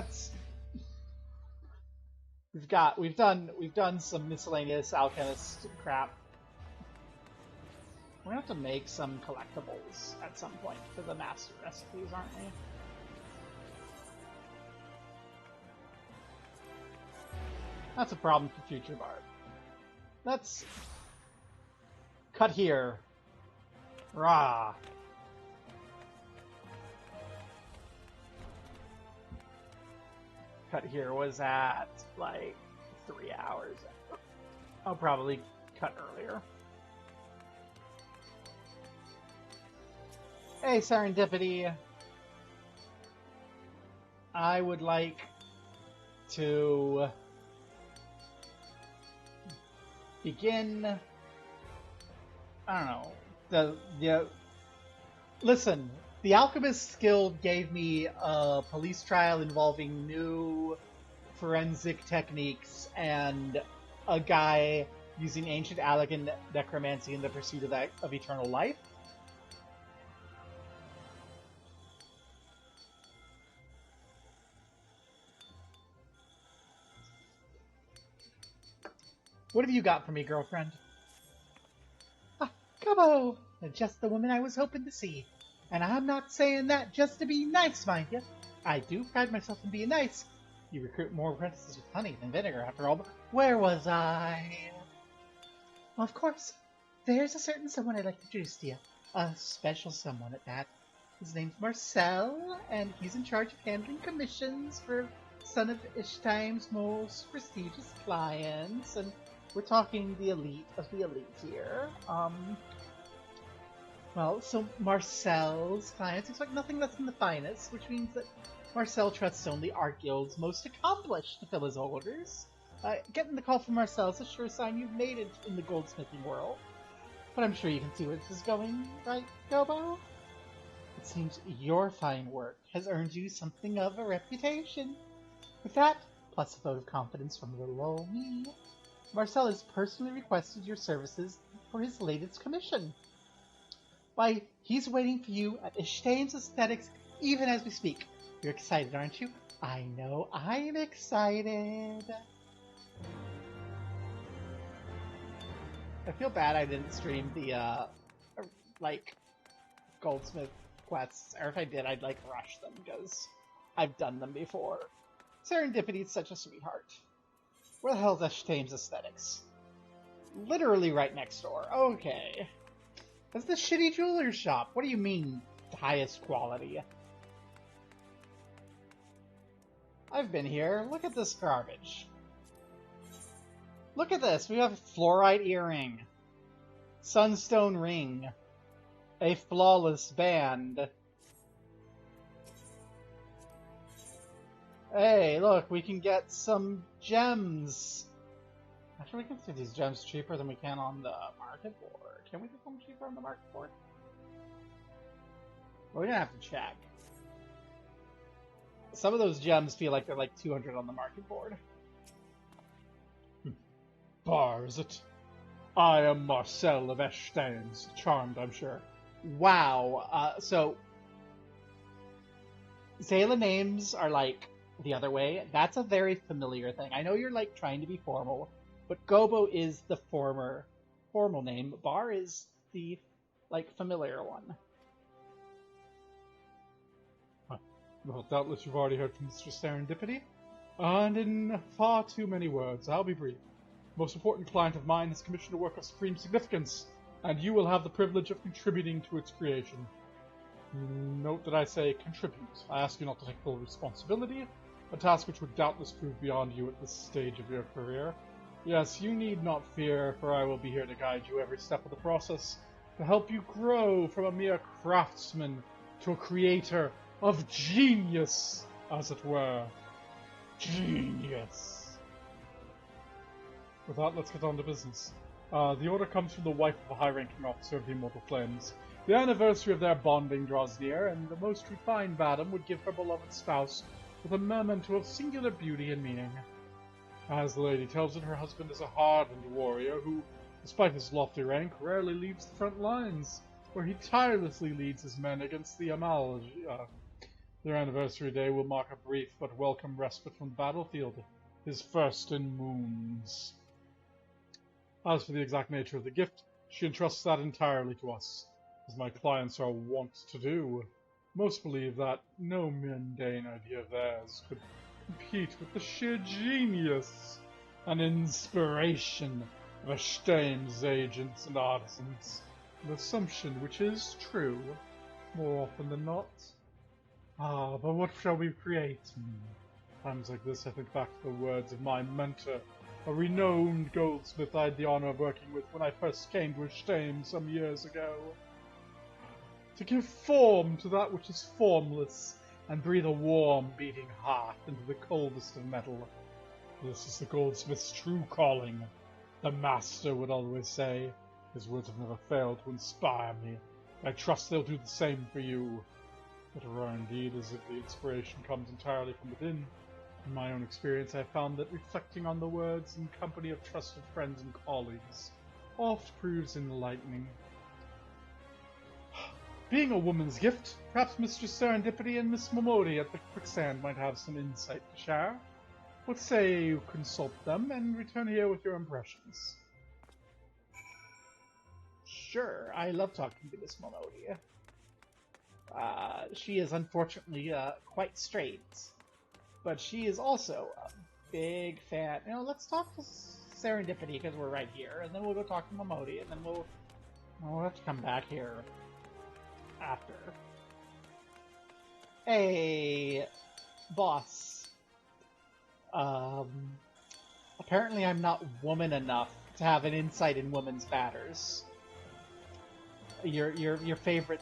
That's we've done some miscellaneous alchemist crap. We're gonna have to make some collectibles at some point for the master recipes, aren't we? That's a problem for future Bard. Let's cut here. Rah. Cut here was at like 3 hours. I'll probably cut earlier. Hey, Serendipity. I would like to begin. I don't know. Listen. The Alchemist Guild gave me a police trial involving new forensic techniques and a guy using ancient Allegan necromancy in the pursuit of eternal life. What have you got for me, girlfriend? Ah, Gobbo! Just the woman I was hoping to see. And I'm not saying that just to be nice, mind you. I do pride myself in being nice. You recruit more apprentices with honey than vinegar, after all, but where was I? Well, of course, there's a certain someone I'd like to introduce to you. A special someone at that. His name's Marcel, and he's in charge of handling commissions for some of Ishtime's most prestigious clients, and we're talking the elite of the elite here. Well, so Marcel's clients expect nothing less than the finest, which means that Marcel trusts only our guild's most accomplished to fill his orders. Getting the call from Marcel is a sure sign you've made it in the goldsmithing world. But I'm sure you can see where this is going, right, Gobbo? It seems your fine work has earned you something of a reputation. With that, plus a vote of confidence from little old me, Marcel has personally requested your services for his latest commission. Why, he's waiting for you at Ishtame's Aesthetics even as we speak. You're excited, aren't you? I know I'm excited. I feel bad I didn't stream the, Goldsmith quests. Or if I did, I'd, rush them, because I've done them before. Serendipity is such a sweetheart. Where the hell's Ishtame's Aesthetics? Literally right next door. Okay. That's the shitty jeweler's shop. What do you mean, highest quality? I've been here. Look at this garbage. Look at this. We have a fluorite earring, sunstone ring, a flawless band. Hey, look, we can get some gems. Actually, we can see these gems cheaper than we can on the market board. Can we get them cheaper on the market board? Well, we're gonna have to check. Some of those gems feel like they're like 200 on the market board. Bar, is it? I am Marcel of Eshtains. Charmed, I'm sure. Wow. So Zayla names are like the other way. That's a very familiar thing. I know you're like trying to be formal, but Gobbo is the formal name. Bar is the familiar one. Well, doubtless you've already heard from Mr. Serendipity. And in far too many words, I'll be brief. The most important client of mine has commissioned a work of supreme significance, and you will have the privilege of contributing to its creation. Note that I say contribute. I ask you not to take full responsibility, a task which would doubtless prove beyond you at this stage of your career. Yes, you need not fear, for I will be here to guide you every step of the process, to help you grow from a mere craftsman to a creator of genius, as it were. Genius. With that, let's get on to business. The order comes from the wife of a high-ranking officer of the Immortal Flames. The anniversary of their bonding draws near, and the most refined madam would give her beloved spouse with a memento of singular beauty and meaning. As the lady tells it, her husband is a hardened warrior who, despite his lofty rank, rarely leaves the front lines, where he tirelessly leads his men against the Their anniversary day will mark a brief but welcome respite from the battlefield, his first in moons. As for the exact nature of the gift, she entrusts that entirely to us, as my clients are wont to do. Most believe that no mundane idea of theirs could compete with the sheer genius and inspiration of Ashtain's agents and artisans, an assumption which is true, more often than not. Ah, but what shall we create? Times like this I think back to the words of my mentor, a renowned goldsmith I had the honor of working with when I first came to Ashtain some years ago. To give form to that which is formless, and breathe a warm, beating heart into the coldest of metal. This is the goldsmith's true calling, the master would always say. His words have never failed to inspire me. I trust they'll do the same for you. But rare indeed is if the inspiration comes entirely from within. In my own experience, I have found that reflecting on the words in company of trusted friends and colleagues oft proves enlightening. Being a woman's gift, perhaps Mistress Serendipity and Miss Momodi at the Quicksand might have some insight to share. What say you consult them and return here with your impressions? Sure, I love talking to Miss Momodi. She is unfortunately quite straight, but she is also a big fan. You know, let's talk to Serendipity because we're right here, and then we'll go talk to Momodi, and then we'll have to come back here after. Hey, boss. Apparently I'm not woman enough to have an insight in women's matters. Your favorite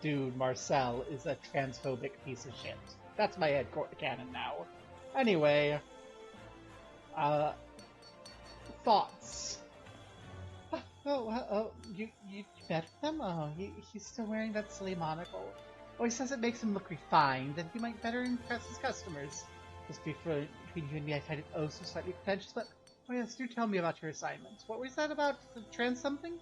dude, Marcel, is a transphobic piece of shit. That's my headcanon now. Anyway, thoughts. You met him? Oh, he's still wearing that silly monocle. Oh, he says it makes him look refined, and he might better impress his customers. Just between you and me, I find it oh so slightly pretentious, but oh yes, do tell me about your assignment. What was that about? The trans something?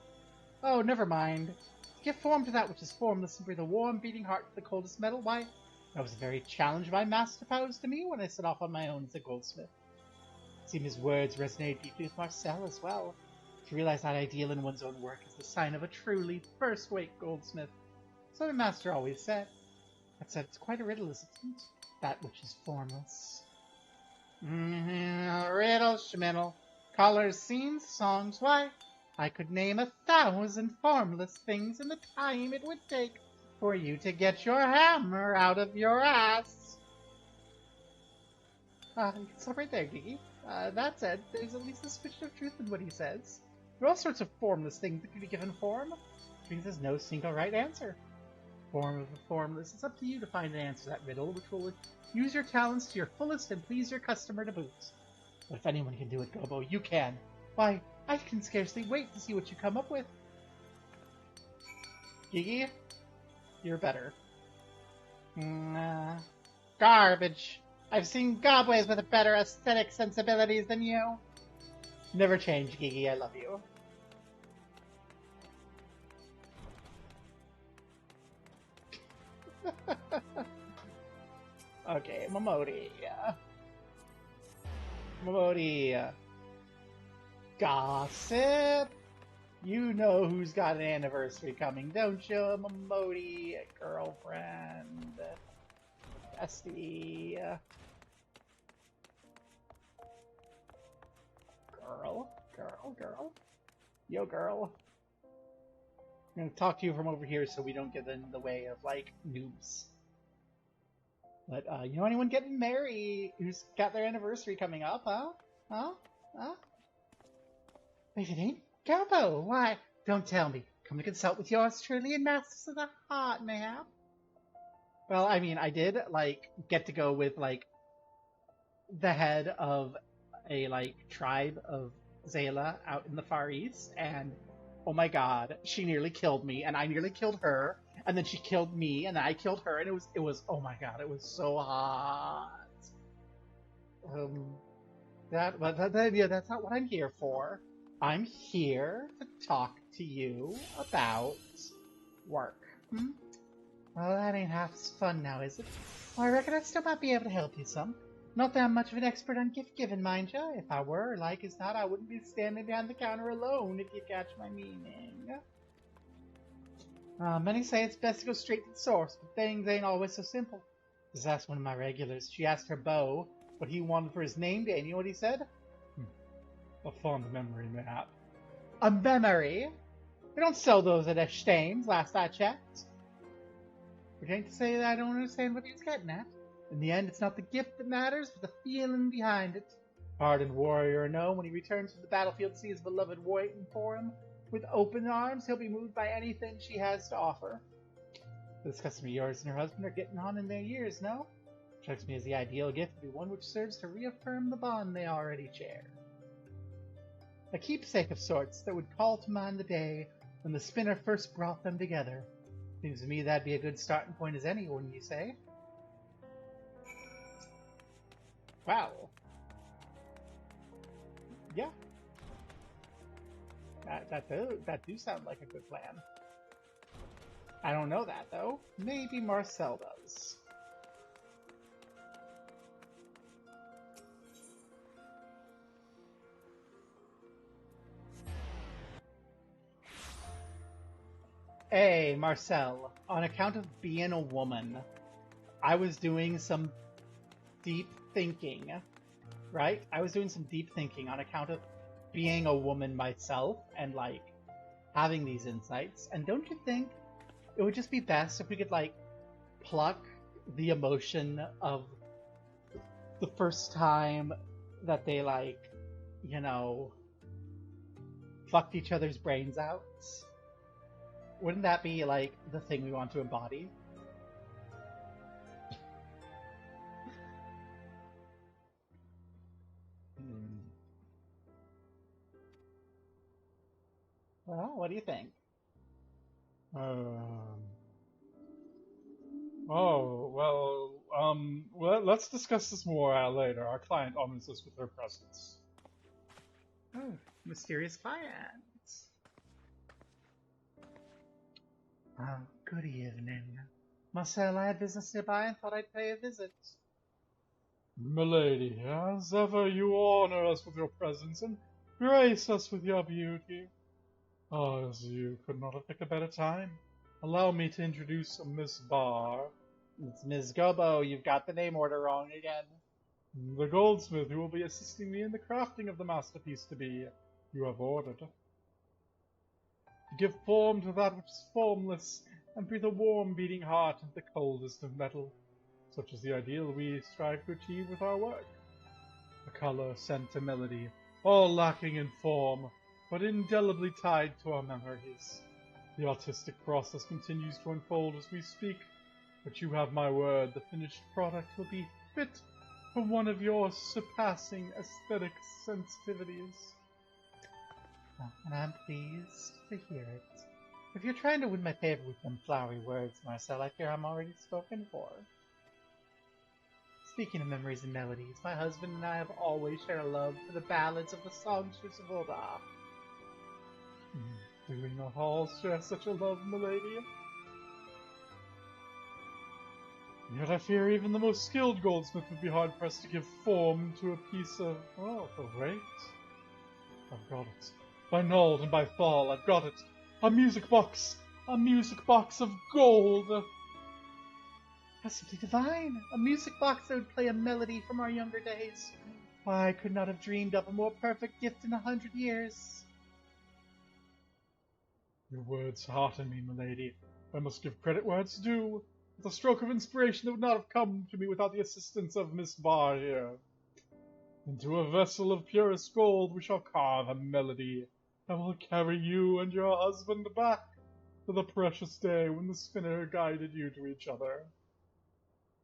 Oh, never mind. Give form to that which is formless and breathe a warm, beating heart to the coldest metal. Why, that was a very challenge my master posed to me when I set off on my own as a goldsmith. It seemed his words resonated deeply with Marcel as well. To realize that ideal in one's own work is the sign of a truly first-rate goldsmith. So the master always said. That said, it's quite a riddle, isn't it? That which is formless. Riddle, schmiddle. Colors, scenes, songs, why? I could name 1,000 formless things in the time it would take for you to get your hammer out of your ass. You can stop right there, Gigi. That said, there's at least a suspicion of truth in what he says. There are all sorts of formless things that can be given form, which means there's no single right answer. Form of the formless, it's up to you to find an answer to that riddle, which will use your talents to your fullest and please your customer to boot. But if anyone can do it, Gobo, you can. Why, I can scarcely wait to see what you come up with. Gigi, you're better. Garbage. I've seen gobways with better aesthetic sensibilities than you. Never change, Gigi, I love you. Okay, Momodi. Momodi. Gossip. You know who's got an anniversary coming, don't you, Momodi? Girlfriend. Bestie. Girl. Yo, girl. I'm gonna talk to you from over here so we don't get in the way of, like, noobs. But, you know anyone getting married who's got their anniversary coming up, huh? Wait, it ain't Gobo. Why? Don't tell me. Come to consult with yours truly and Masters of the Heart, mayhap. Well, I mean, I did, like, get to go with, like, the head of a, like, tribe of Zayla out in the Far East, and oh my god, she nearly killed me, and I nearly killed her, and then she killed me, and I killed her, and it was, oh my god, it was so hot. Yeah, that's not what I'm here for. I'm here to talk to you about work. Well, that ain't half as fun now, is it? Well, I reckon I still might be able to help you some. Not that I'm much of an expert on gift-giving, mind ya. If I were, like as not, I wouldn't be standing behind the counter alone, if you catch my meaning. Many say it's best to go straight to the source, but things ain't always so simple. Just ask one of my regulars. She asked her beau what he wanted for his name day, and you know what he said? A fond memory, mayhap. A memory? They don't sell those at Estaines, last I checked. Which ain't to say that I don't understand what he was getting at. In the end, it's not the gift that matters, but the feeling behind it. Hardened warrior or no, when he returns from the battlefield to see his beloved waiting for him, with open arms, he'll be moved by anything she has to offer. This customer of yours and her husband are getting on in their years, no? Strikes me as the ideal gift would be one which serves to reaffirm the bond they already share. A keepsake of sorts that would call to mind the day when the spinner first brought them together. Seems to me that'd be a good starting point as any, wouldn't you say? Wow. Yeah. That do sound like a good plan. I don't know that, though. Maybe Marcel does. Hey, Marcel. On account of being a woman, I was doing some deep thinking, right? I was doing some deep thinking on account of being a woman myself and, like, having these insights. And don't you think it would just be best if we could, like, pluck the emotion of the first time that they, like, you know, fucked each other's brains out? Wouldn't that be, like, the thing we want to embody? Well, what do you think? Well, let's discuss this more later. Our client honors us with her presence. Oh, mysterious client. Oh, good evening. Marcel, I had business nearby and thought I'd pay a visit. Milady, as ever you honor us with your presence and grace us with your beauty. As you could not have picked a better time. Allow me to introduce Miss Barr. It's Ms. Gobo. You've got the name order wrong again. The goldsmith who will be assisting me in the crafting of the masterpiece to be, you have ordered. To give form to that which is formless, and breathe a warm beating heart into the coldest of metal. Such is the ideal we strive to achieve with our work. A color, scent, a melody, all lacking in form, but indelibly tied to our memories. The artistic process continues to unfold as we speak, but you have my word, the finished product will be fit for one of your surpassing aesthetic sensitivities. And I'm pleased to hear it. If you're trying to win my favor with them flowery words, Marcel, I fear I'm already spoken for. Speaking of memories and melodies, my husband and I have always shared a love for the ballads of the songstress of Oda. Do we not all share such a love, milady? Yet I fear even the most skilled goldsmith would be hard-pressed to give form to a piece of... oh, wait. I've got it. By Nald and by Fall, I've got it. A music box! A music box of gold! That's simply divine! A music box that would play a melody from our younger days. Why, I could not have dreamed up a more perfect gift in 100 years. Your words hearten me, milady. I must give credit where it's due. With a stroke of inspiration that would not have come to me without the assistance of Miss Barr here. Into a vessel of purest gold we shall carve a melody that will carry you and your husband back to the precious day when the spinner guided you to each other.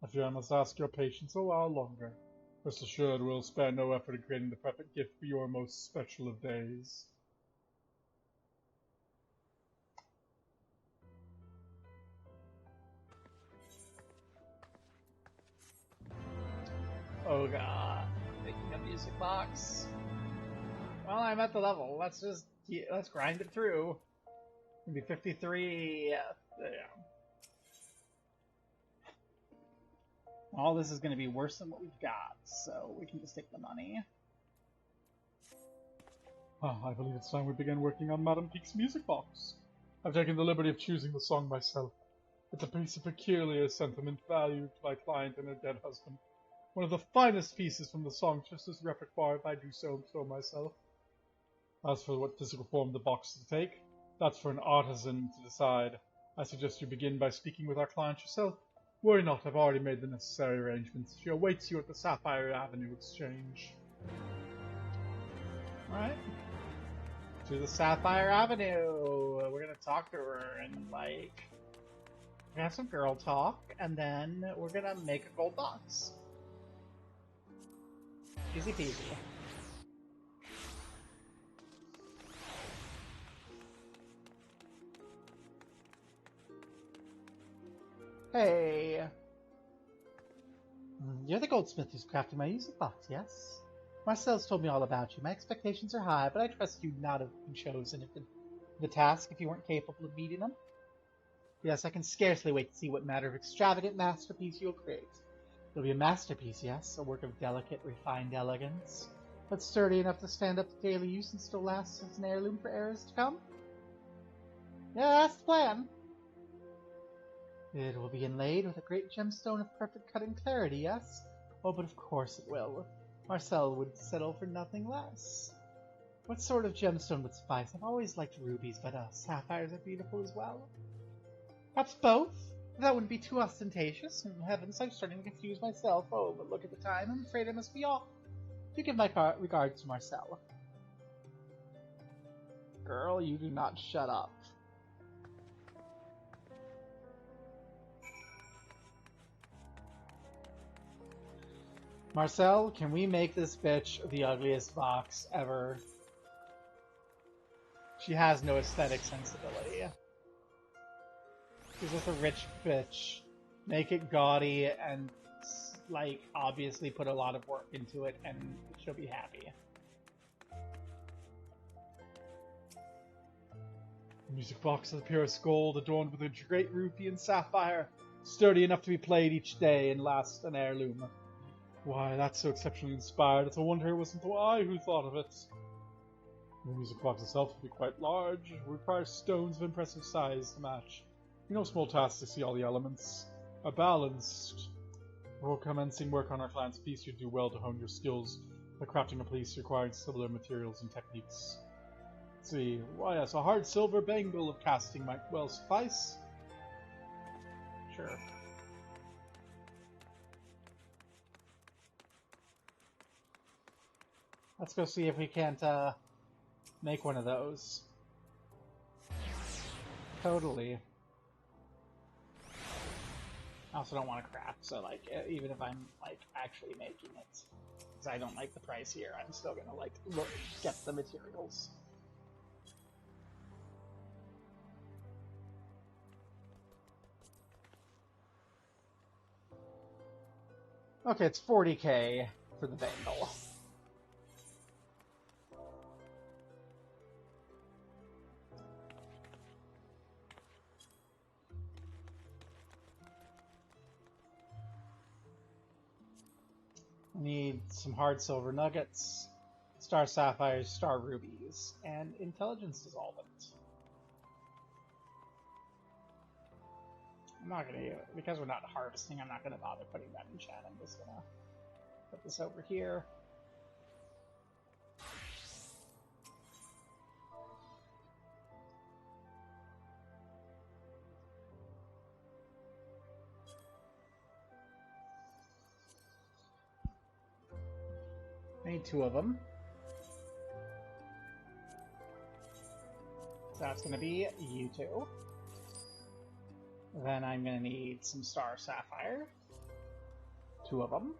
I fear I must ask your patience a while longer. Rest assured we'll spare no effort in creating the perfect gift for your most special of days. Oh god, making a music box. Well, I'm at the level. Let's grind it through. Maybe 53. Yeah. All this is going to be worse than what we've got, so we can just take the money. I believe it's time we begin working on Madame Peak's music box. I've taken the liberty of choosing the song myself. It's a piece of peculiar sentiment valued to my client and her dead husband. One of the finest pieces from the songstress's repertoire, if I do so myself. As for what physical form the box will take, that's for an artisan to decide. I suggest you begin by speaking with our client yourself. Worry not, I've already made the necessary arrangements. She awaits you at the Sapphire Avenue Exchange. Alright. To the Sapphire Avenue. We're gonna talk to her and, like, we're gonna have some girl talk, and then we're gonna make a gold box. Easy peasy. Hey. You're the goldsmith who's crafting my music box, yes? Marcel's told me all about you. My expectations are high, but I trust you not have been chosen the task if you weren't capable of meeting them. Yes, I can scarcely wait to see what manner of extravagant masterpiece you'll create. It'll be a masterpiece, yes, a work of delicate, refined elegance, but sturdy enough to stand up to daily use and still last as an heirloom for eras to come. Yeah, that's the plan. It will be inlaid with a great gemstone of perfect cut and clarity, yes? Oh, but of course it will. Marcel would settle for nothing less. What sort of gemstone would suffice? I've always liked rubies, but sapphires are beautiful as well. Perhaps both? That wouldn't be too ostentatious. In heavens, I'm starting to confuse myself. Oh, but look at the time. I'm afraid I must be off. Do give my regards to Marcel. Girl, you do not shut up. Marcel, can we make this bitch the ugliest box ever? She has no aesthetic sensibility. She's just a rich bitch. Make it gaudy and, like, obviously put a lot of work into it and she'll be happy. The music box of the purest gold, adorned with a great ruby and sapphire, sturdy enough to be played each day and last an heirloom. Why, that's so exceptionally inspired. It's a wonder it wasn't I who thought of it. The music box itself will be quite large. It requires stones of impressive size to match. No small task to see all the elements are balanced. Before commencing work on our client's piece, you'd do well to hone your skills by crafting a piece requiring similar materials and techniques. Let's see. Why, yes, a hard silver bangle of casting might well suffice. Sure. Let's go see if we can't make one of those. Totally. I also don't want to craft, so like even if I'm like actually making it, because I don't like the price here, I'm still gonna like get the materials. Okay, it's 40k for the bangle. Need some hard silver nuggets, star sapphires, star rubies, and intelligence dissolvent. I'm not gonna, because we're not harvesting, I'm not gonna bother putting that in chat. I'm just gonna put this over here. I need 2 of them. So that's going to be you 2. Then I'm going to need some star sapphire. 2 of them.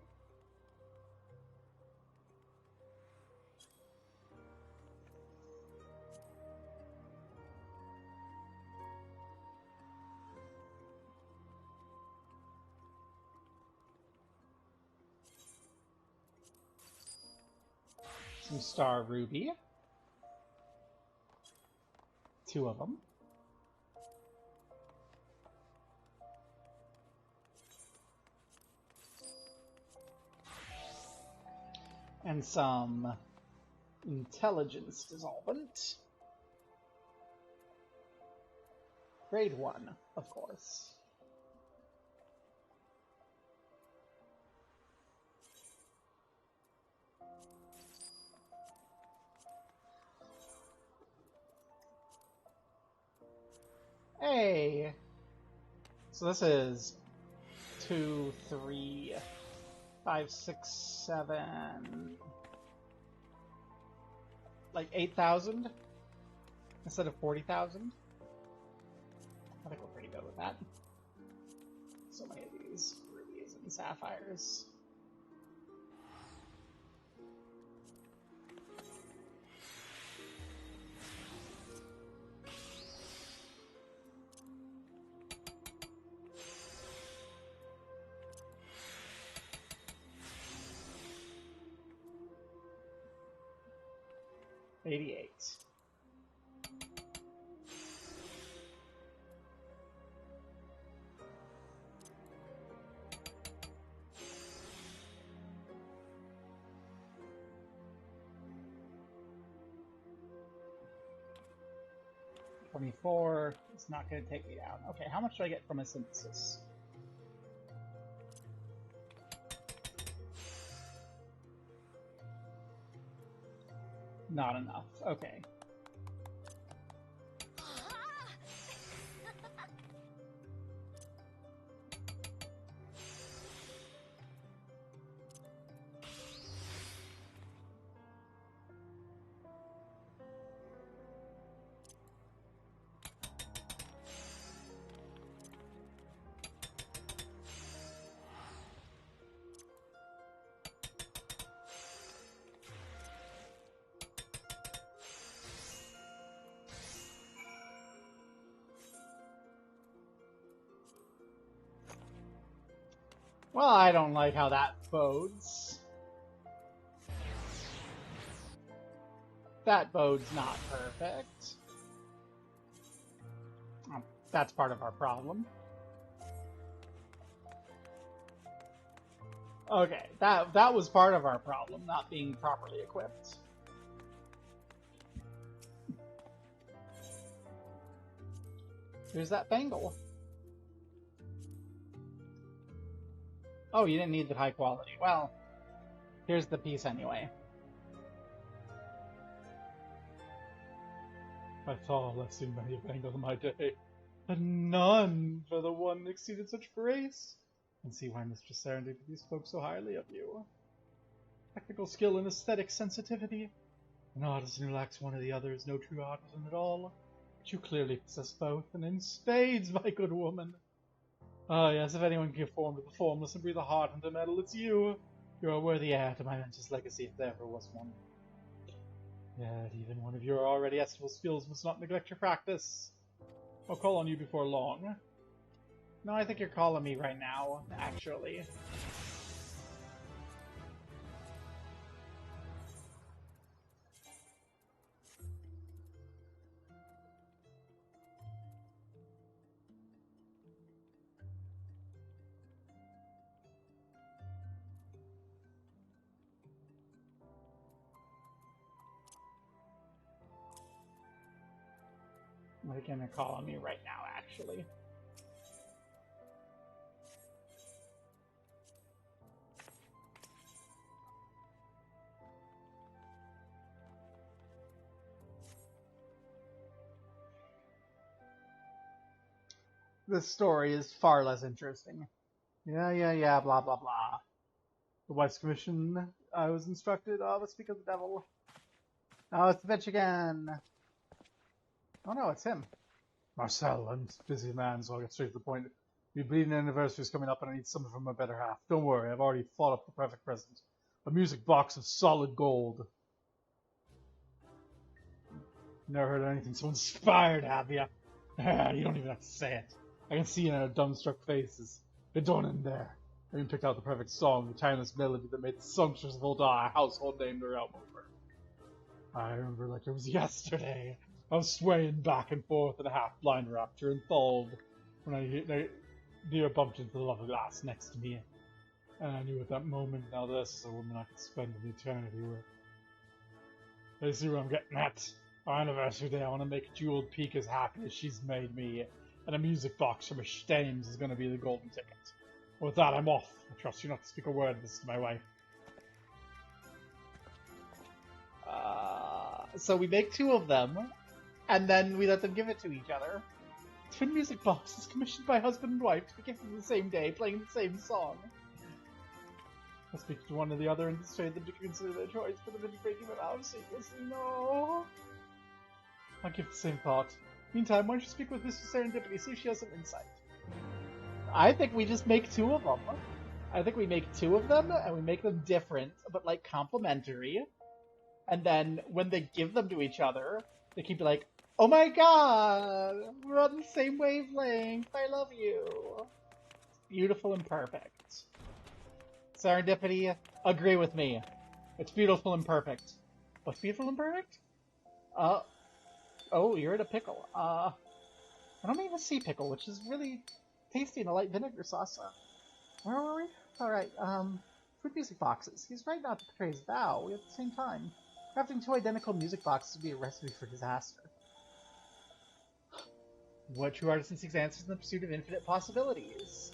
Some star ruby. 2 of them. And some intelligence dissolvent. Grade 1, of course. Hey! So this is 2, 3, 5, 6, 7... like 8,000 instead of 40,000. I think we're pretty good with that. So many of these rubies and sapphires. $88. $24. It's not going to take me down. Okay, how much do I get from a synthesis? Not enough. Okay. Well, I don't like how that bodes. That bodes not perfect. That's part of our problem. Okay, that was part of our problem, not being properly equipped. Here's that bangle. Oh, you didn't need the high quality. Well, here's the piece anyway. I thought I've seen many a bangle in my day, but none for the one exceeded such grace. And see why Mistress Serendipity spoke so highly of you. Technical skill and aesthetic sensitivity. An artisan who lacks one or the other is no true artisan at all. But you clearly possess both, and in spades, my good woman. Ah, yes, if anyone can conform to the formless and breathe a heart into metal, it's you. You're a worthy heir to my mentor's legacy, if there ever was one. Yet, even one of your already estimable skills must not neglect your practice. I'll call on you before long. No, I think you're calling me right now, actually. I think you're calling me right now, actually. This story is far less interesting. Yeah, blah, blah, blah. The Wife's Commission, I was instructed, let's speak of the devil. Oh, it's the bitch again. Oh no, it's him. Marcel, I'm a busy man, so I'll get straight to the point. Your bleeding anniversary is coming up, and I need something from my better half. Don't worry, I've already thought up the perfect present. A music box of solid gold. Never heard of anything so inspired, have you? You don't even have to say it. I can see it in our dumbstruck faces. They're done in there. I even picked out the perfect song, the timeless melody that made the sumptuous Volda a household name to realm over. I remember like it was yesterday. I was swaying back and forth in a half-blind rapture, enthralled when I near bumped into the lovely lass next to me. And I knew at that moment, now this is a woman I could spend an eternity with. You see what I'm getting at? Our anniversary day, I want to make Jeweled Peak as happy as she's made me, and a music box from her Stames is going to be the golden ticket. With that, I'm off. I trust you not to speak a word of this to my wife. So we make 2 of them, and then we let them give it to each other. Twin music boxes commissioned by husband and wife to be gifted the same day, playing the same song. I'll speak to one or the other and persuade them to consider their choice for the mini breaking them out secretly. No. I'll give the same thought. Meantime, why don't you speak with Mr. Serendipity, see if she has some insight. I think we just make 2 of them. I think we make 2 of them, and we make them different, but like complementary. And then when they give them to each other, they keep like, oh my god, we're on the same wavelength, I love you. Beautiful and perfect. Serendipity, agree with me. It's beautiful and perfect. What's beautiful and perfect? Oh, you're in a pickle. I don't mean a sea pickle, which is really tasty in a light vinegar sauce. Where were we? Alright, food music boxes. He's right not to portray his vow. At the same time, crafting 2 identical music boxes would be a recipe for disaster. What true artisan seeks answers in the pursuit of infinite possibilities?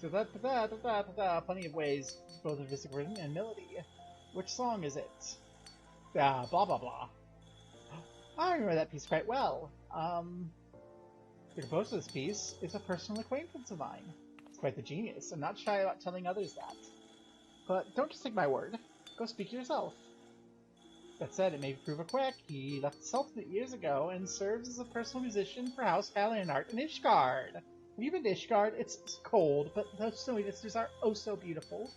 Plenty of ways, both of music written and melody. Which song is it? Blah blah blah. I remember that piece quite well. The composer of this piece is a personal acquaintance of mine. It's quite the genius. I'm not shy about telling others that. But don't just take my word. Go speak yourself. That said, it may prove a quack. He left the Sultanate years ago and serves as a personal musician for House Halianart in Ishgard. Have you been to Ishgard? It's cold, but those snowy vistas are oh so beautiful.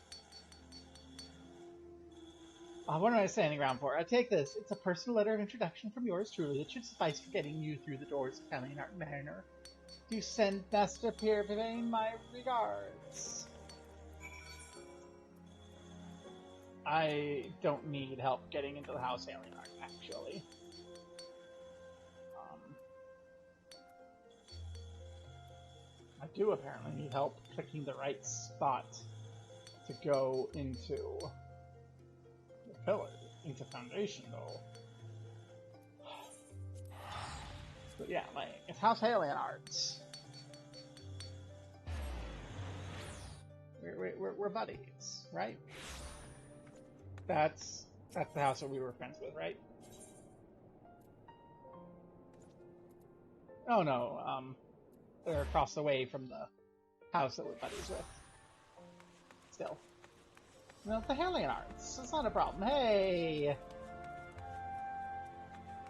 What am I standing around for? I take this. It's a personal letter of introduction from yours truly. It should suffice for getting you through the doors of Halianart Manor. Do send Master Pierre Vivain my regards. I don't need help getting into the House Halianart, actually. I do apparently need help picking the right spot to go into the pillar, into Foundation, though. But yeah, like, it's House Halianart. We're buddies, right? That's the house that we were friends with, right? Oh no, they're across the way from the house that we're buddies with. Still. No, the Halianarts. That's not a problem. Hey!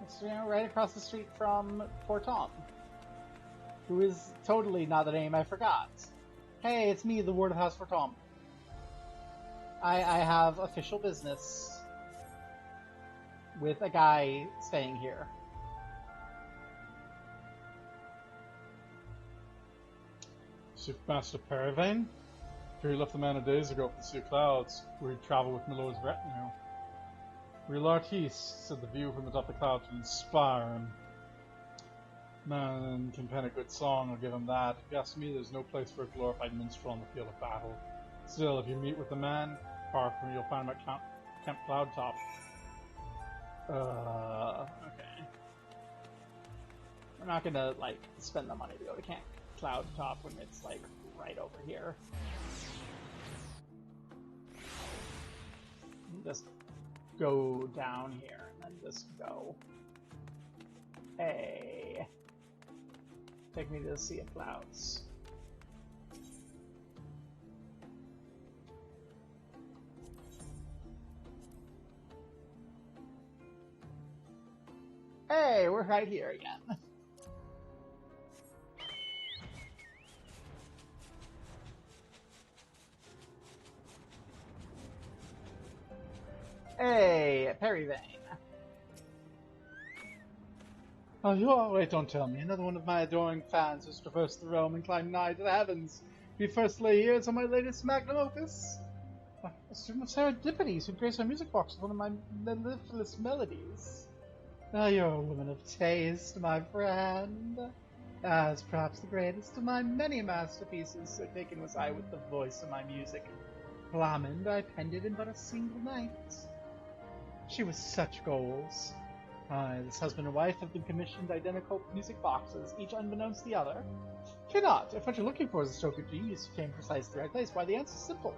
It's, you know, right across the street from Fort Tom. Who is totally not the name I forgot. Hey, it's me, the Ward of House Fort Tom. I have official business with a guy staying here. Master Perevain? Sure, he left the manor days ago for the Sea of Clouds, where he'd travel with my lord's retinue. Real artiste, said the view from the top of the clouds would inspire him. Man can pen a good song, I'll give him that. If you ask me, there's no place for a glorified minstrel on the field of battle. Still, if you meet with the man, far from him, you'll find him at Camp Cloudtop. Okay. We're not gonna, like, spend the money to go to Camp Cloudtop when it's, like, right over here. Just go down here, and then just go. Hey. Take me to the Sea of Clouds. Hey, we're right here again. Hey, Perevain. Oh, wait, don't tell me. Another one of my adoring fans has traversed the realm and climbed nigh to the heavens. We first lay ears on my latest magnum opus. A student of Serendipity who graced my music box with one of my mellifluous melodies. Ah, you're a woman of taste, my friend. As perhaps the greatest of my many masterpieces, so taken was I with the voice of my music. Flamand I penned it in but a single night. She was such goals. This husband and wife have been commissioned identical music boxes, each unbeknownst to the other. Cannot. If what you're looking for is a stroke of genius, you came precisely to the right place. Why, the answer's simple.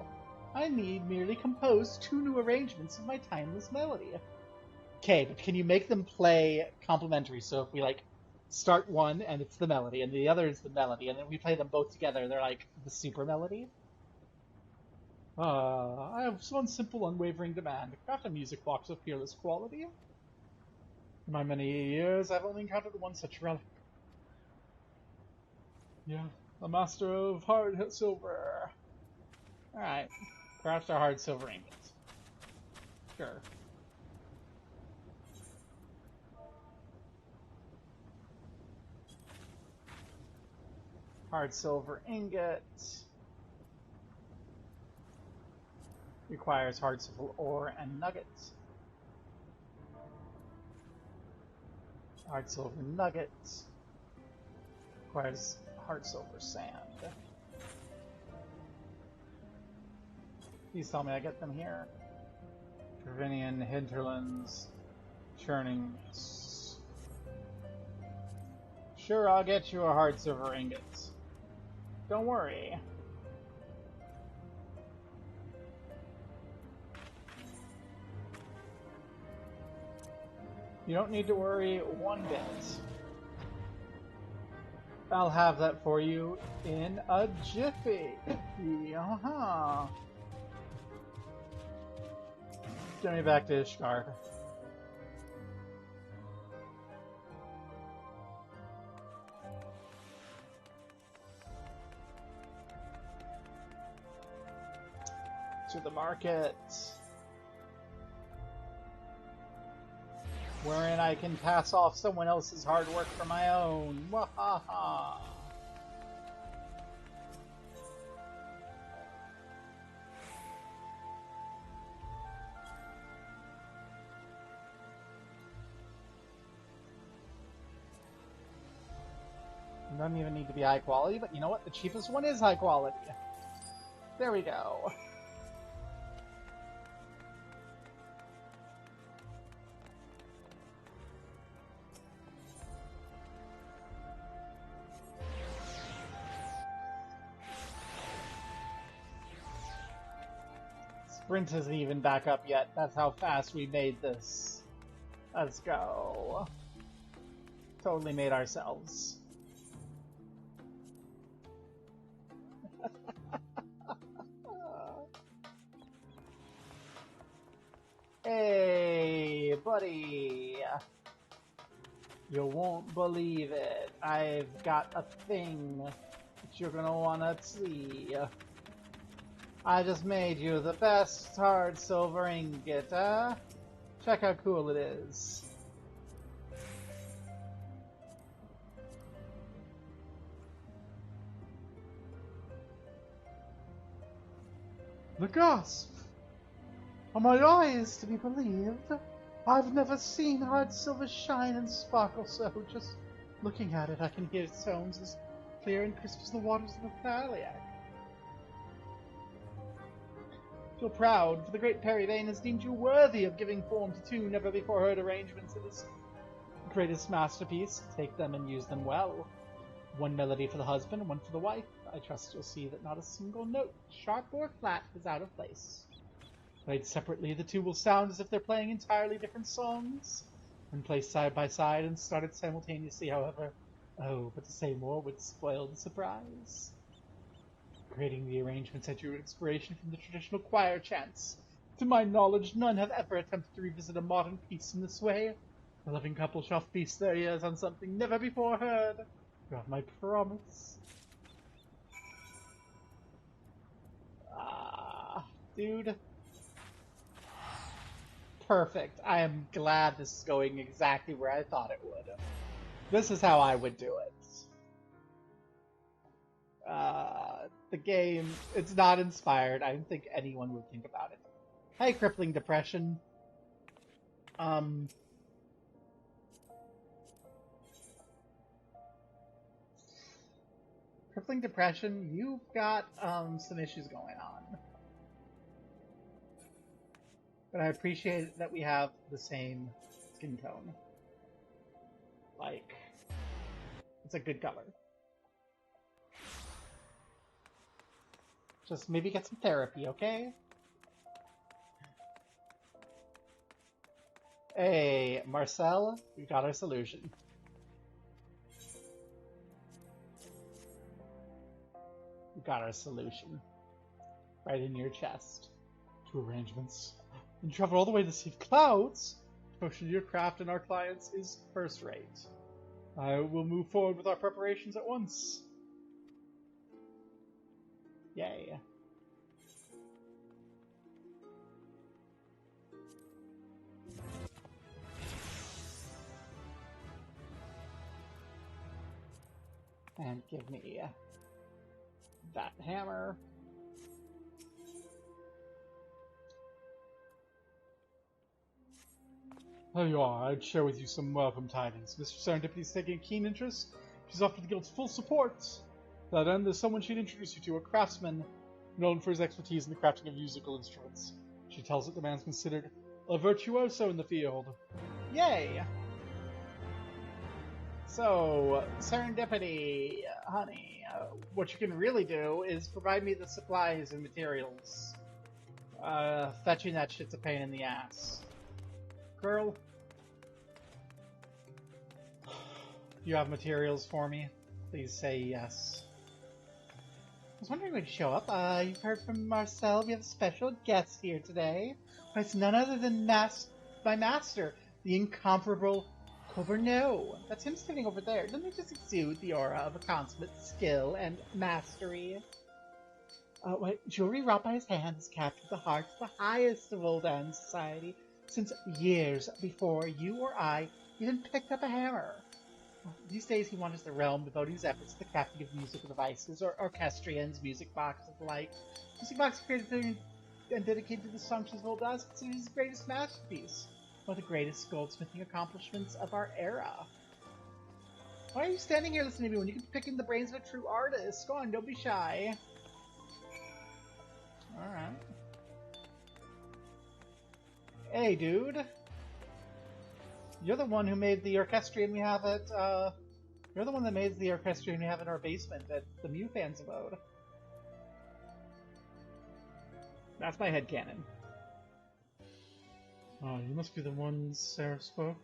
I need merely compose 2 new arrangements of my timeless melody. Okay, but can you make them play complementary? So if we, like, start one and it's the melody, and the other is the melody, and then we play them both together, they're like the super melody? I have one simple, unwavering demand. Craft a music box of peerless quality. In my many years, I've only encountered one such relic. Yeah, a master of hard silver. Alright, craft a hard silver ingot. Sure. Hard silver ingot. Requires hard silver ore and nuggets. Hard silver nuggets. Requires hard silver sand. Please tell me I get them here. Travinian hinterlands. Churning. Sure, I'll get you a hard silver ingot. Don't worry. You don't need to worry one bit. I'll have that for you in a jiffy. Get me back to Ishgard. To the market. Wherein I can pass off someone else's hard work for my own. Wahaha! It doesn't even need to be high quality, but you know what? The cheapest one is high quality. There we go. Sprint isn't even back up yet. That's how fast we made this. Let's go. Totally made ourselves. Hey, buddy. You won't believe it. I've got a thing that you're gonna wanna see. I just made you the best hard silver ingot, Check how cool it is. The gasp! Are my eyes to be believed? I've never seen hard silver shine and sparkle so. Just looking at it, I can hear tones as clear and crisp as the waters of the Thaliac. Feel proud, for the great Perivane has deemed you worthy of giving form to 2 never-before-heard arrangements of his greatest masterpiece. Take them and use them well. One melody for the husband and one for the wife. I trust you'll see that not a single note, sharp or flat, is out of place. Played separately, the 2 will sound as if they're playing entirely different songs. When placed side by side and started simultaneously, however, oh, but to say more would spoil the surprise. Creating the arrangements I drew inspiration from the traditional choir chants. To my knowledge, none have ever attempted to revisit a modern piece in this way. The loving couple shall feast their ears on something never before heard. You have my promise. Dude. Perfect. I am glad this is going exactly where I thought it would. This is how I would do it. The game, it's not inspired. I don't think anyone would think about it. Hey, Crippling Depression. Crippling Depression, you've got some issues going on. But I appreciate that we have the same skin tone. Like, it's a good color. Just maybe get some therapy, okay? Hey, Marcel, we got our solution. We got our solution. Right in your chest. To arrangements. And travel all the way to see clouds? Devotion to your craft and our clients is first rate. I will move forward with our preparations at once. Yay. And give me that hammer. There you are. I'd share with you some welcome tidings. Mr. Serendipity is taking a keen interest. She's offered the guild's full support. To that end, there's someone she'd introduce you to, a craftsman known for his expertise in the crafting of musical instruments. She tells it the man's considered a virtuoso in the field. Yay! So, Serendipity, honey, what you can really do is provide me the supplies and materials. Fetching that shit's a pain in the ass. Girl, you have materials for me? Please say yes. I was wondering when you'd show up. You've heard from Marcel. We have a special guest here today. It's none other than my master, the incomparable Coverneau. That's him sitting over there. Doesn't he just exude the aura of a consummate skill and mastery? Jewelry wrought by his hands has captured the hearts of the highest of Oldan society since years before you or I even picked up a hammer. These days he wanders the realm, devoting his efforts to the crafting of musical devices, or orchestrions, music boxes, and the like. Music boxes created and dedicated to the functions of Oldan is considered his greatest masterpiece, one of the greatest goldsmithing accomplishments of our era. Why are you standing here listening to me when you can be picking the brains of a true artist? Go on, don't be shy. Alright. Hey, dude. You're the one who made the orchestrion we have at, You're the one that made the orchestrion we have in our basement at the Mew Fans abode. That's my headcanon. Oh, you must be the one Sarah spoke.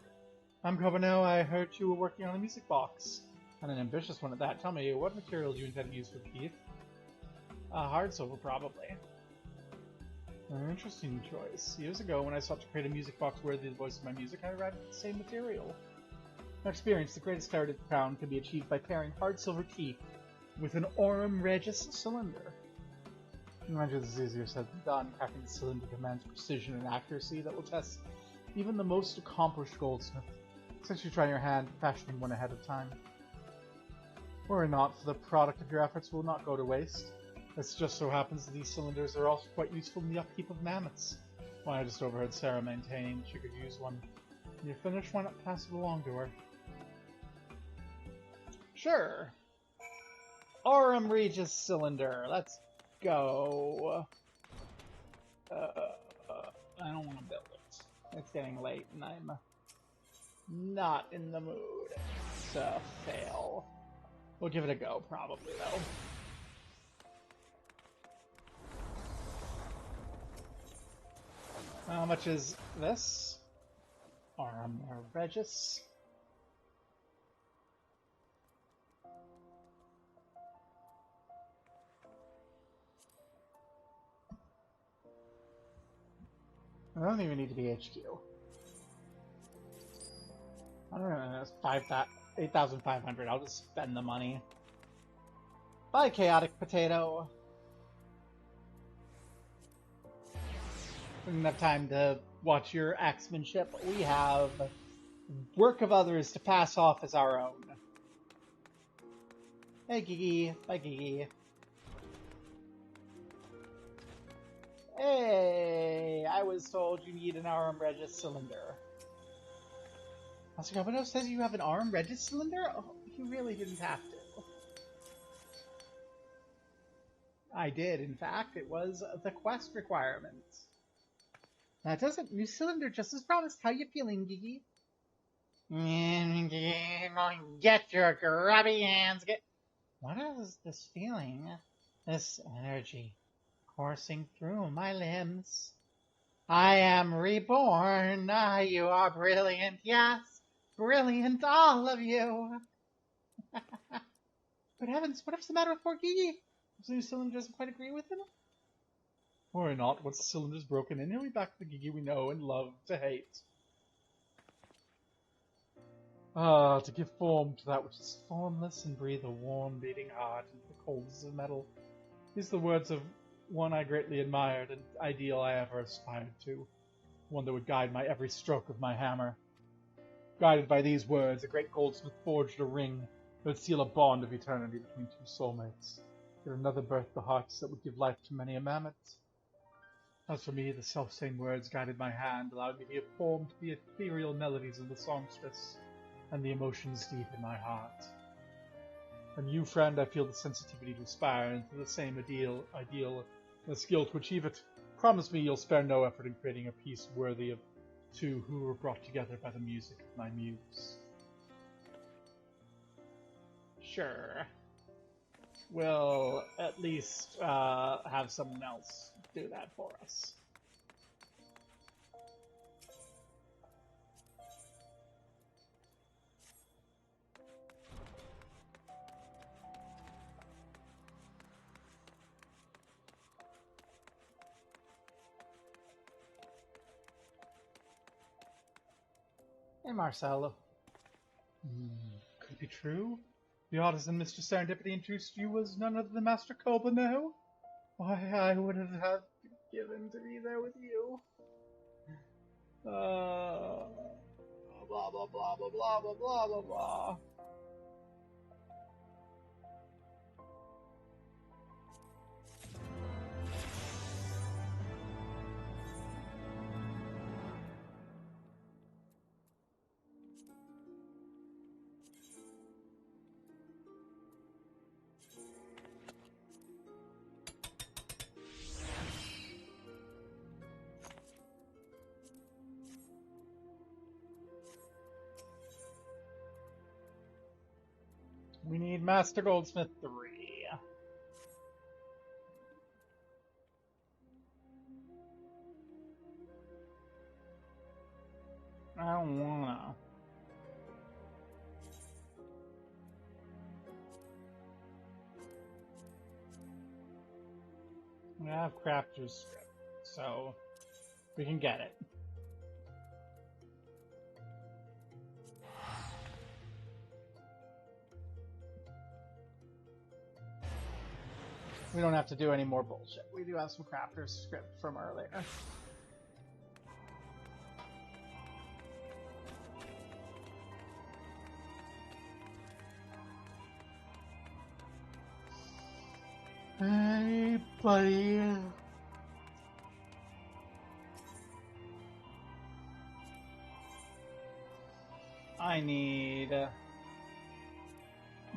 I'm Coverneau. I heard you were working on a music box. And an ambitious one at that. Tell me, what material do you intend to use for Keith? Hard silver, probably. An interesting choice. Years ago, when I sought to create a music box worthy of the voice of my music, I arrived at the same material. In my experience, the greatest art at the crown can be achieved by pairing hard silver teeth with an Aurum Regis cylinder. Mind you, this is easier said than done. Crafting the cylinder demands precision and accuracy that will test even the most accomplished goldsmith. Since you try your hand fashioning one ahead of time. Were it not for the product of your efforts will not go to waste. It just so happens that these cylinders are also quite useful in the upkeep of mammoths. Why, I just overheard Sarah maintaining that she could use one. When you're finished, why not pass it along to her? Sure. Aurum Regis cylinder. Let's go. I don't want to build it. It's getting late and I'm not in the mood to fail. We'll give it a go, probably, though. How much is this? Aurum Regis. I don't even need to be HQ. I don't know, it's 8,500. I'll just spend the money. Bye, Chaotic Potato. We didn't have time to watch your axemanship. We have work of others to pass off as our own. Hey, Gigi. Bye, Gigi. Hey, I was told you need an Aurum Regis cylinder. Master Coverneau says you have an Aurum Regis cylinder? Oh, you really didn't have to. I did, in fact. It was the quest requirement. That doesn't. New cylinder just as promised. How you feeling, Gigi? Get your grubby hands. What is this feeling? This energy coursing through my limbs. I am reborn. You are brilliant. Yes, brilliant, all of you. But heavens, whatever's the matter with poor Gigi? Does the new cylinder doesn't quite agree with him? Worry not, once the cylinder's broken in, he'll be back to the Gigi we know and love to hate. To give form to that which is formless and breathe a warm beating heart into the coldness of metal. These are the words of one I greatly admired, an ideal I ever aspired to, one that would guide my every stroke of my hammer. Guided by these words, a great goldsmith forged a ring that would seal a bond of eternity between two soulmates, give another birth to hearts that would give life to many a mammoth. As for me, the self-same words guided my hand, allowed me to give form to the ethereal melodies of the songstress and the emotions deep in my heart. From you, friend, I feel the sensitivity to aspire into the same ideal, and the skill to achieve it. Promise me you'll spare no effort in creating a piece worthy of two who were brought together by the music of my muse. Sure. We'll at least have someone else do that for us. Hey, Marcelo. Could it be true? The artisan Mr. Serendipity introduced you as none other than Master Koba now? Why, I would have had given to be there with you. Blah, blah, blah, blah, blah, blah, blah, blah, blah. We need Master Goldsmith 3. I don't wanna. We have Crafter's script, so we can get it. We don't have to do any more bullshit. We do have some Crafter's script from earlier. Hey, buddy. I need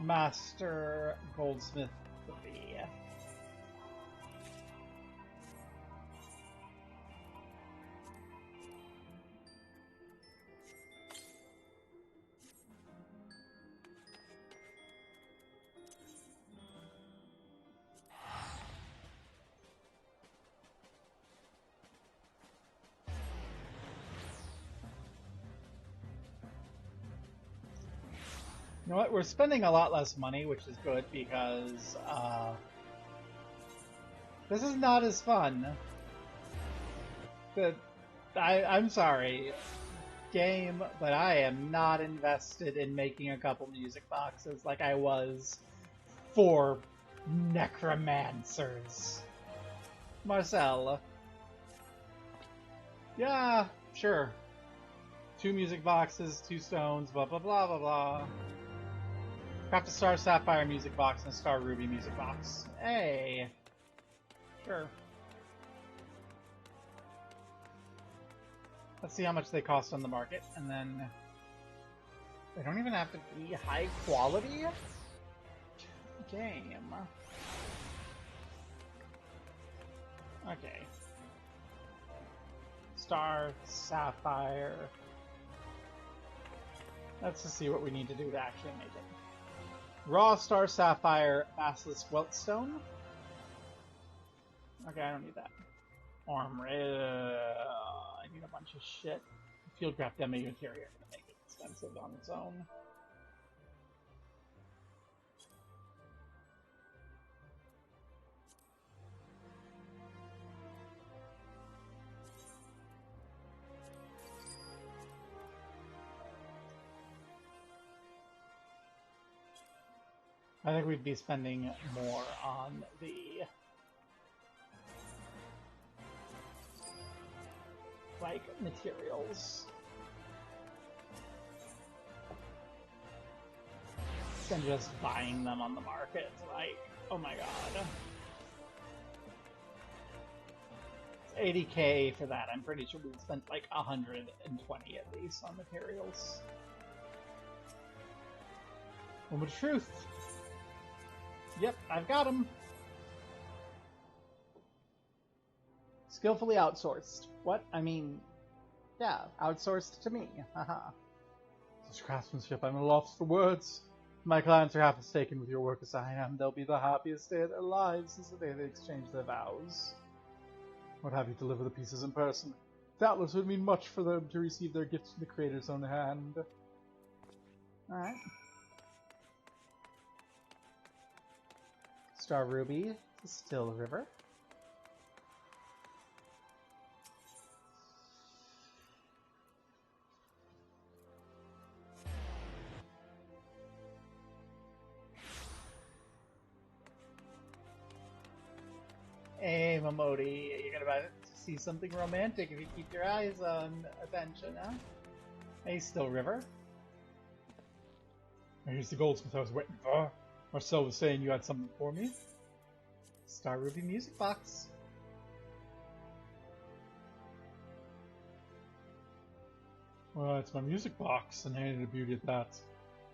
Master Goldsmith 3. You know what? We're spending a lot less money, which is good because this is not as fun. I'm sorry, game, but I am not invested in making a couple music boxes like I was for Necromancers. Marcel. Yeah, sure. 2 music boxes, 2 stones, blah blah blah blah blah. Craft a Star Sapphire music box and a Star Ruby music box. Hey! Sure. Let's see how much they cost on the market, and then... They don't even have to be high quality? Game. Okay. Star, Sapphire. Let's just see what we need to do to actually make it. Raw Star, Sapphire, Basilisk, Weltstone. Okay, I don't need that. Armor. I need a bunch of shit. Field craft demo interior to make it expensive on its own. I think we'd be spending more on the materials than just buying them on the market. Like, oh my god. It's 80k for that. I'm pretty sure we've spent like 120 at least on materials. Moment of truth. Yep, I've got them. Skillfully outsourced. What? I mean, yeah, outsourced to me. Haha. Such craftsmanship, I'm at a loss for words. My clients are half as taken with your work as I am. They'll be the happiest day of their lives since the day they exchange their vows. Would have you deliver the pieces in person. Doubtless would mean much for them to receive their gifts from the Creator's own hand. Alright. Star Ruby to Still River. Hey, Momodi, you're gonna see something romantic if you keep your eyes on attention, huh? Hey, Still River. Here's the Goldsmith I was waiting for. Marcel was saying you had something for me. Star Ruby Music Box. Well, it's my music box, and I needed a beauty at that.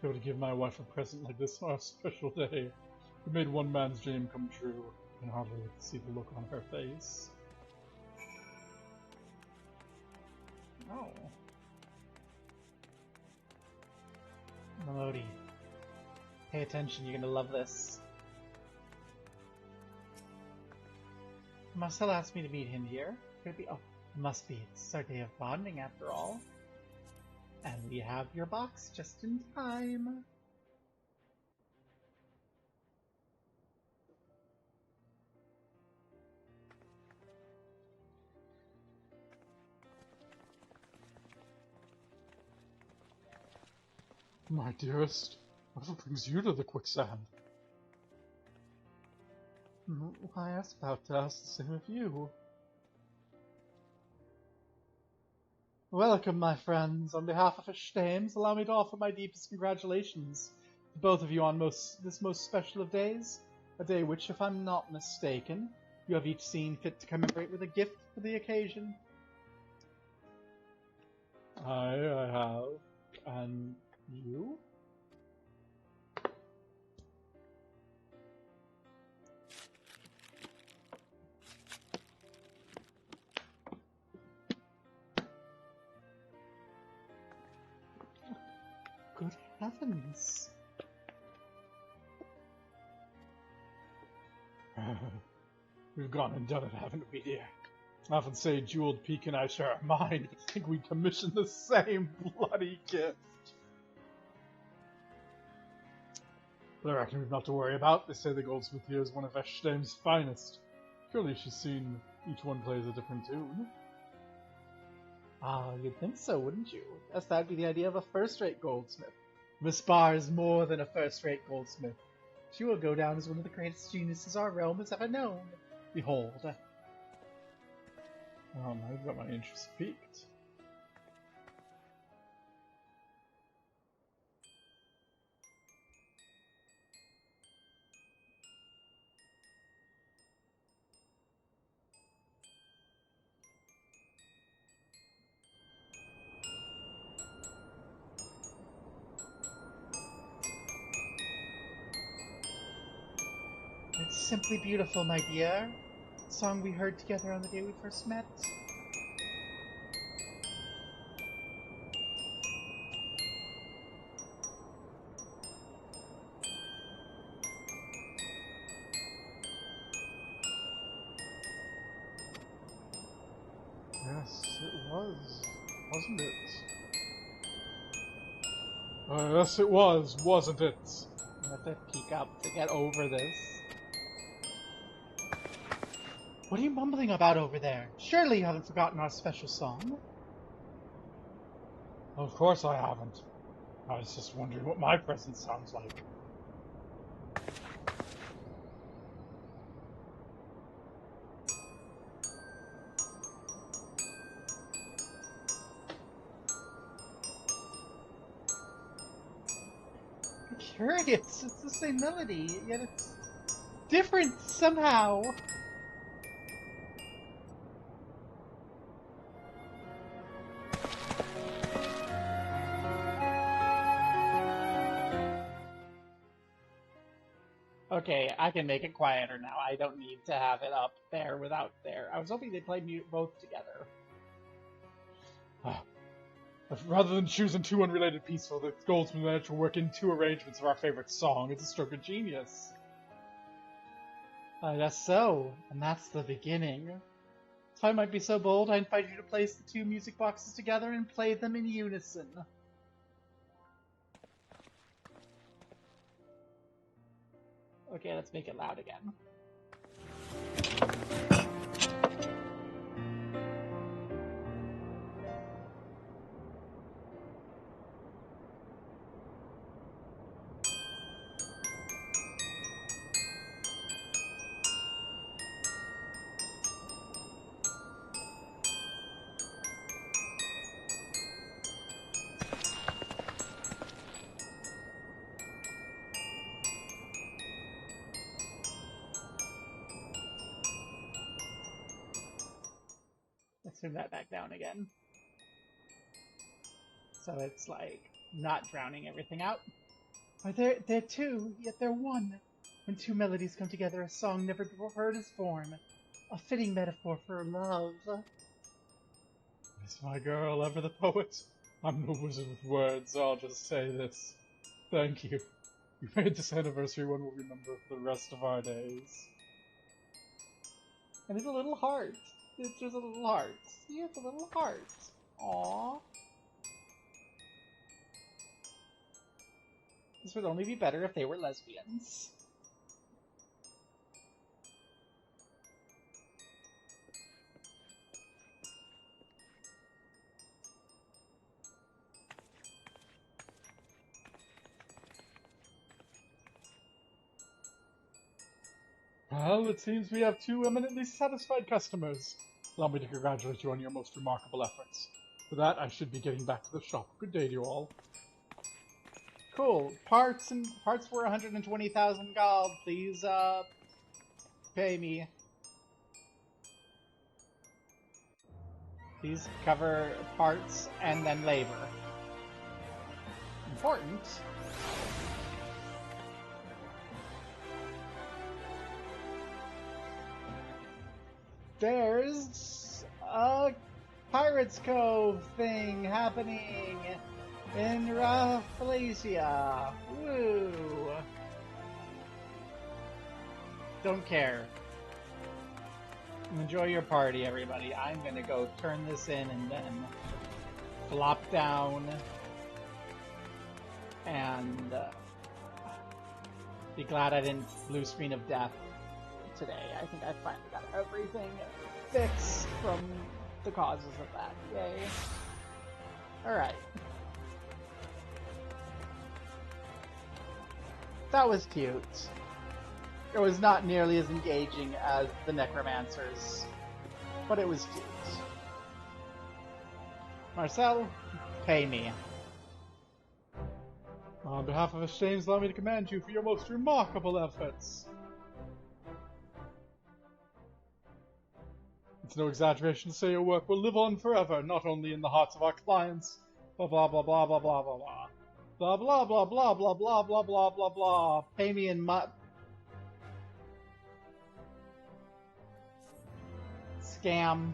Be able to give my wife a present like this on a special day. It made one man's dream come true. I can hardly wait to see the look on her face. Oh. Melody. Pay attention, you're gonna love this. Marcel asked me to meet him here. Could it be? Oh, it must be. It's our day of bonding after all. And we have your box just in time. My dearest, what brings you to the quicksand? I was about to ask the same of you. Welcome, my friends. On behalf of FFXIV, allow me to offer my deepest congratulations to both of you on this most special of days. A day which, if I'm not mistaken, you have each seen fit to commemorate with a gift for the occasion. I have. And you? Good heavens. We've gone and done it, haven't we, dear? I often say Jeweled Peak and I share a mind, but I think we commissioned the same bloody gift. But I reckon we've not to worry about. They say the Goldsmith here is one of FFXIV's finest. Surely she's seen each one plays a different tune. Ah, you'd think so, wouldn't you? Yes, that'd be the idea of a first-rate goldsmith. Miss Barr is more than a first-rate goldsmith. She will go down as one of the greatest geniuses our realm has ever known. Behold. Oh, now you've got my interest piqued. It's simply beautiful, my dear. The song we heard together on the day we first met. Wasn't it? Yes, it was, wasn't it? I have to peek up to get over this. What are you mumbling about over there? Surely you haven't forgotten our special song? Of course I haven't. I was just wondering what my presence sounds like. I'm curious. It's the same melody, yet it's different somehow. Okay, I can make it quieter now. I don't need to have it up there without there. I was hoping they'd play both together. Rather than choosing two unrelated pieces, the Goldsmith managed to work in two arrangements of our favorite song. It's a stroke of genius. I guess so, and that's the beginning. If I might be so bold, I invite you to place the two music boxes together and play them in unison. Okay, let's make it loud again. Let's turn that back down again. So it's like not drowning everything out. They're two, yet they're one. When two melodies come together, a song never before heard is born. A fitting metaphor for love. Is my girl ever the poet? I'm no wizard with words, so I'll just say this. Thank you. You made this anniversary one we'll remember for the rest of our days. And it's a little heart. It's just a little heart. See, it's a little heart. Aww. This would only be better if they were lesbians. Well, it seems we have two eminently satisfied customers. Allow me to congratulate you on your most remarkable efforts. For that, I should be getting back to the shop. Good day to you all. Cool. Parts were 120,000 gold. Please, pay me. Please cover parts and then labor. Important. There's a Pirates Cove thing happening in Rafflesia. Woo! Don't care. Enjoy your party, everybody. I'm gonna go turn this in and then flop down and be glad I didn't blue screen of death today. I think I finally got everything fixed from the causes of that. Yay. Alright. That was cute. It was not nearly as engaging as the Necromancers, but it was cute. Marcel, pay me. On behalf of Ashames, allow me to commend you for your most remarkable efforts. It's no exaggeration to say your work will live on forever, not only in the hearts of our clients, blah blah blah blah blah blah blah blah. Blah blah blah blah blah blah blah blah blah blah. Pay me in scam.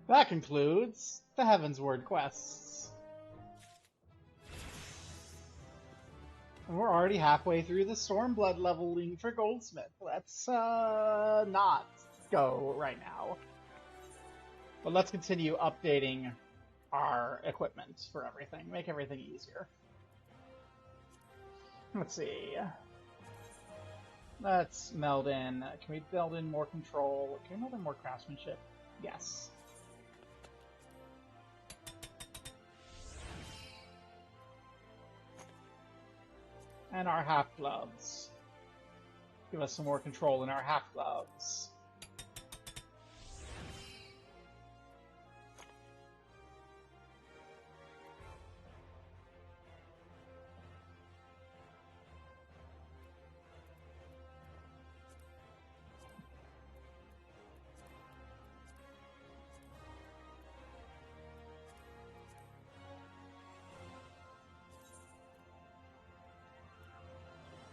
That concludes the Heavensward quests. And we're already halfway through the Stormblood leveling for Goldsmith. Let's not go right now. But let's continue updating our equipment for everything. Make everything easier. Let's see. Let's meld in. Can we build in more control? Can we meld in more craftsmanship? Yes. And our half gloves. Give us some more control in our half gloves.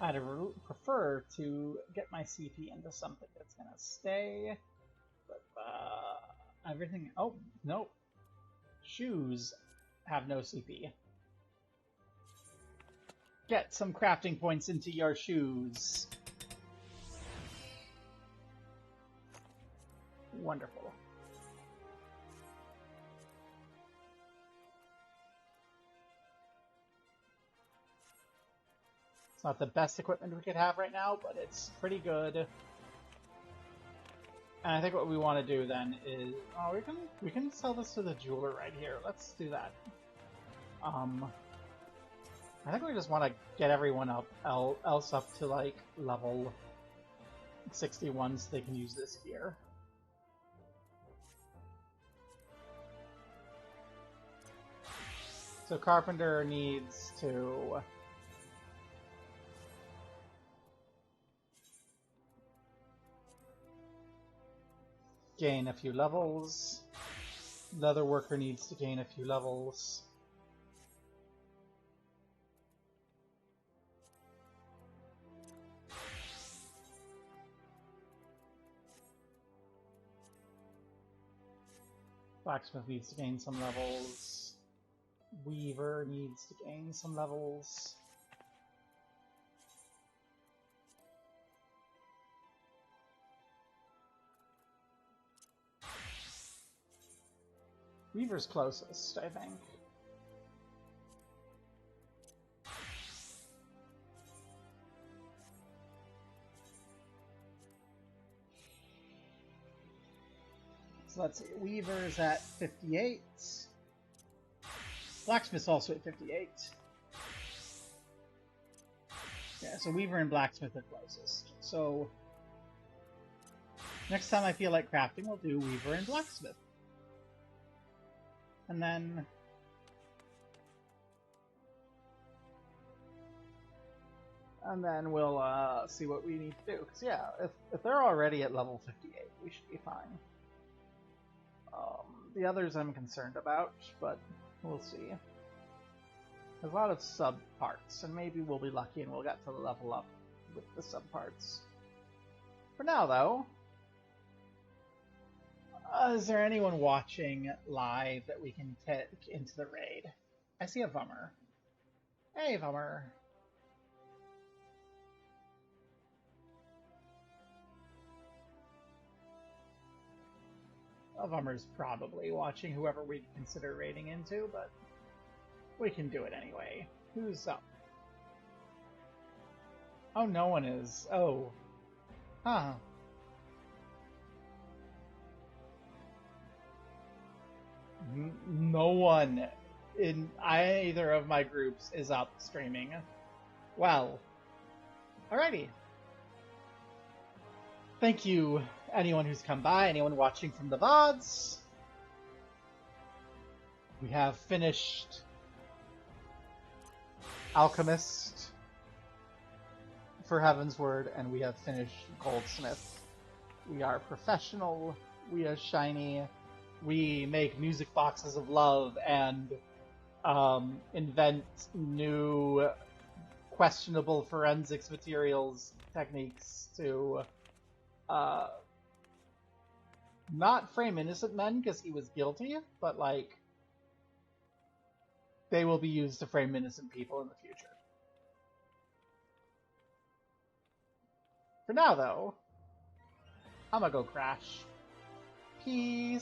I'd prefer to get my CP into something that's gonna stay, but everything. Oh, nope. Shoes have no CP. Get some crafting points into your shoes. Wonderful. It's not the best equipment we could have right now, but it's pretty good. And I think what we want to do then is, oh, we can sell this to the jeweler right here. Let's do that. I think we just want to get everyone else up to like level 61 so they can use this gear. So Carpenter needs to gain a few levels. Leather worker needs to gain a few levels. Blacksmith needs to gain some levels. Weaver needs to gain some levels. Weaver's closest, I think. So let's see, Weaver's at 58. Blacksmith's also at 58. Yeah, so Weaver and Blacksmith are closest. So next time I feel like crafting, we'll do Weaver and Blacksmith. And then we'll see what we need to do. Because yeah, if they're already at level 58, we should be fine. The others I'm concerned about, but we'll see. There's a lot of sub parts, and maybe we'll be lucky and we'll get to level up with the sub parts. For now, though, is there anyone watching live that we can take into the raid? I see a Vummer. Hey, Vummer. A Vummer's probably watching whoever we consider raiding into, but we can do it anyway. Who's up? Oh, no one is. Oh. Huh. No one in either of my groups is up streaming. Well, alrighty. Thank you, anyone who's come by, anyone watching from the VODs. We have finished Alchemist for Heavensward, and we have finished Goldsmith. We are professional, we are shiny, we make music boxes of love and invent new questionable forensics materials techniques to not frame innocent men because he was guilty, but like they will be used to frame innocent people in the future. For now, though, I'm gonna go crash. Peace.